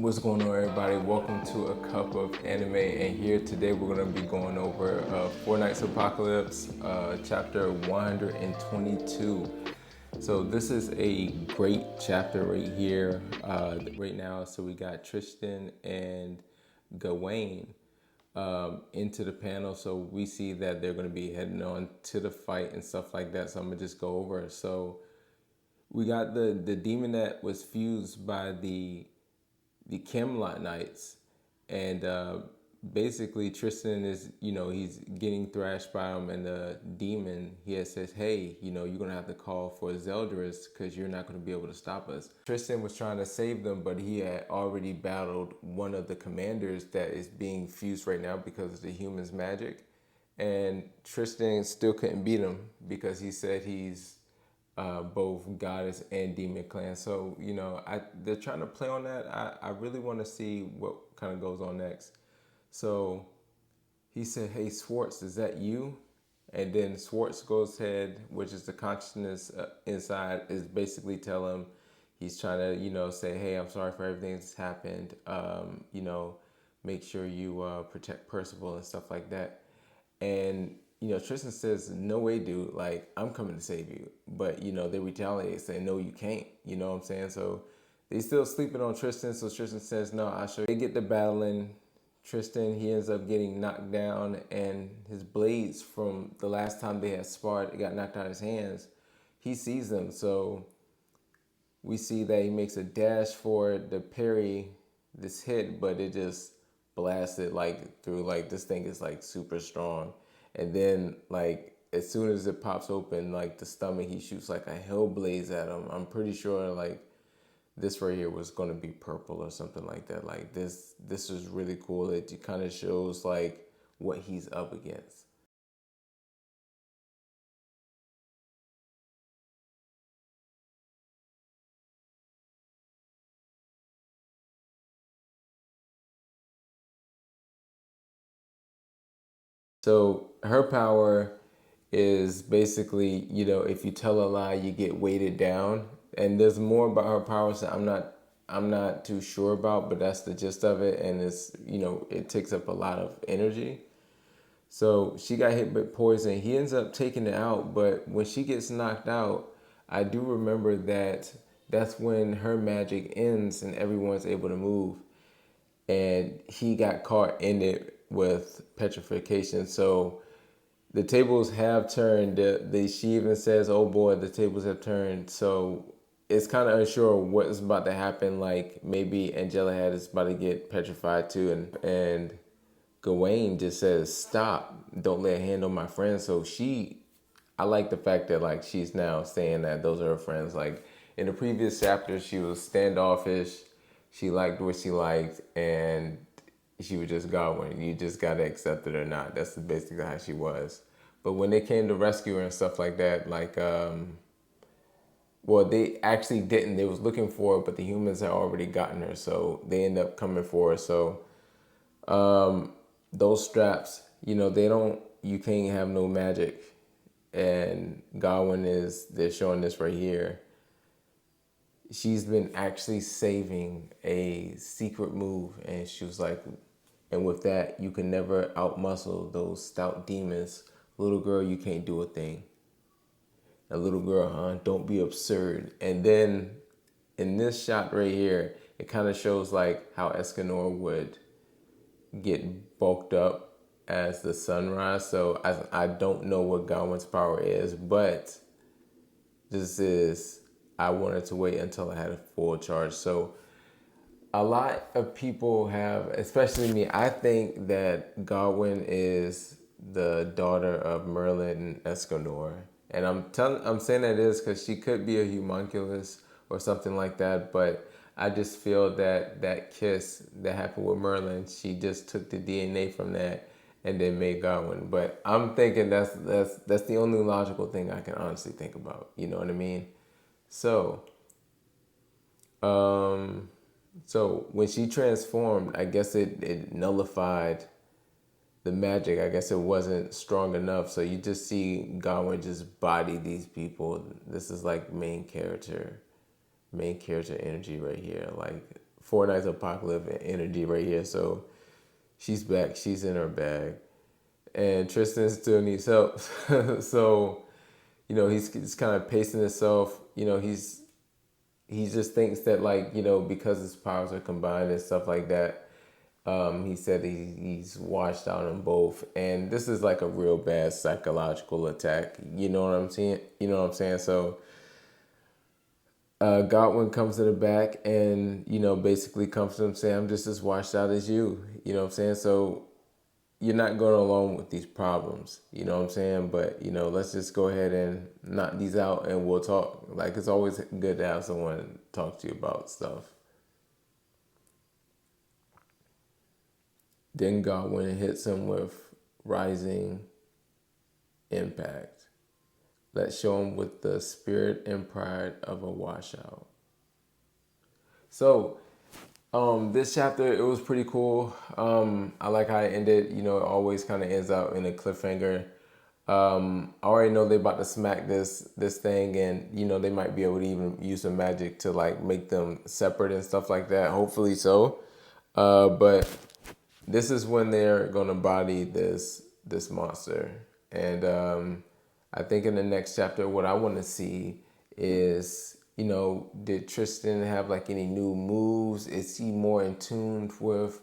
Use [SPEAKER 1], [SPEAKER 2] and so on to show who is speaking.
[SPEAKER 1] What's going on, everybody? Welcome to A Cup of Anime, and here today we're going to be going over Four Nights Apocalypse, chapter 122. So this is a great chapter right here, right now. So we got Tristan and Gawain into the panel. So we see that they're going to be heading on to the fight and stuff like that. So I'm going to just go over it. So we got the demon that was fused by the Camelot Knights, and basically Tristan is, he's getting thrashed by him, and the demon says, "Hey, you're gonna have to call for Zeldris because you're not gonna be able to stop us." Tristan was trying to save them, but he had already battled one of the commanders that is being fused right now because of the human's magic, and Tristan still couldn't beat him because he said he's both goddess and demon clan. So they're trying to play on that. I really want to see what kind of goes on next. So he said, "Hey Swartz, is that you?" And then Swartz goes head, which is the consciousness inside, is basically telling him, he's trying to say, "Hey, I'm sorry for everything that's happened. Make sure you protect Percival and stuff like that." And Tristan says, "No way, dude. Like, I'm coming to save you." But they retaliate, saying, "No, you can't." You know what I'm saying? So they still sleeping on Tristan. So Tristan says, "No, I'll show you." They get to battling. Tristan, he ends up getting knocked down, and his blades from the last time they had sparred, it got knocked out of his hands. He sees them, so we see that he makes a dash for the parry this hit, but it just blasted like through. Like, this thing is like super strong, and then like as soon as it pops open, like the stomach, he shoots like a hellblaze at him. I'm pretty sure like this right here was going to be purple or something like that. Like this is really cool. It kind of shows like what he's up against. So her power is basically, if you tell a lie, you get weighted down. And there's more about her powers that I'm not too sure about, but that's the gist of it. And it's, it takes up a lot of energy. So she got hit with poison. He ends up taking it out, but when she gets knocked out, I do remember that that's when her magic ends and everyone's able to move. And he got caught in it with petrification. So the tables have turned. She even says, "Oh boy, the tables have turned." So it's kind of unsure what's about to happen. Like, maybe Angela Head is about to get petrified too, and Gawain just says, "Stop! Don't lay a hand on my friend." So I like the fact that like she's now saying that those are her friends. Like in the previous chapter, she was standoffish. She liked what she liked, and she was just Gawain. You just gotta accept it or not. That's basically how she was. But when they came to rescue her and stuff like that, like well, they actually didn't. They was looking for her, but the humans had already gotten her, so they end up coming for her. So those straps, they don't. You can't have no magic, and Gawain they're showing this right here. She's been actually saving a secret move, and she was like, and with that, you can never outmuscle those stout demons. Little girl, you can't do a thing. A little girl, huh? Don't be absurd. And then in this shot right here, it kind of shows like how Escanor would get bulked up as the sunrise. So I don't know what Gawain's power is, but this is, I wanted to wait until I had a full charge. So a lot of people have, especially me, I think that Gawain is the daughter of Merlin and Escanor. And I'm saying that is because she could be a homunculus or something like that, but I just feel that that kiss that happened with Merlin, she just took the DNA from that and then made Gawain. But I'm thinking that's the only logical thing I can honestly think about. You know what I mean? So, so when she transformed, I guess it nullified the magic. I guess it wasn't strong enough. So you just see Gawain just body these people. This is like main character energy right here. Like Four Nights Apocalypse energy right here. So she's back. She's in her bag. And Tristan still needs help. So, he's kind of pacing himself. He just thinks that, like, because his powers are combined and stuff like that, he said he's washed out on both. And this is like a real bad psychological attack. You know what I'm saying? So Godwin comes to the back and, basically comes to him saying, I'm just as washed out as you. You know what I'm saying? So you're not going along with these problems. You know what I'm saying? But, let's just go ahead and knock these out and we'll talk. Like, it's always good to have someone talk to you about stuff. Then Godwin hits him with rising impact. Let's show him with the spirit and pride of a washout. So, this chapter, it was pretty cool. I like how it ended. It always kind of ends out in a cliffhanger. I already know they're about to smack this thing, and they might be able to even use some magic to like make them separate and stuff like that. Hopefully so. But this is when they're gonna body this monster, and I think in the next chapter, what I want to see is, did Tristan have like any new moves? Is he more in tune with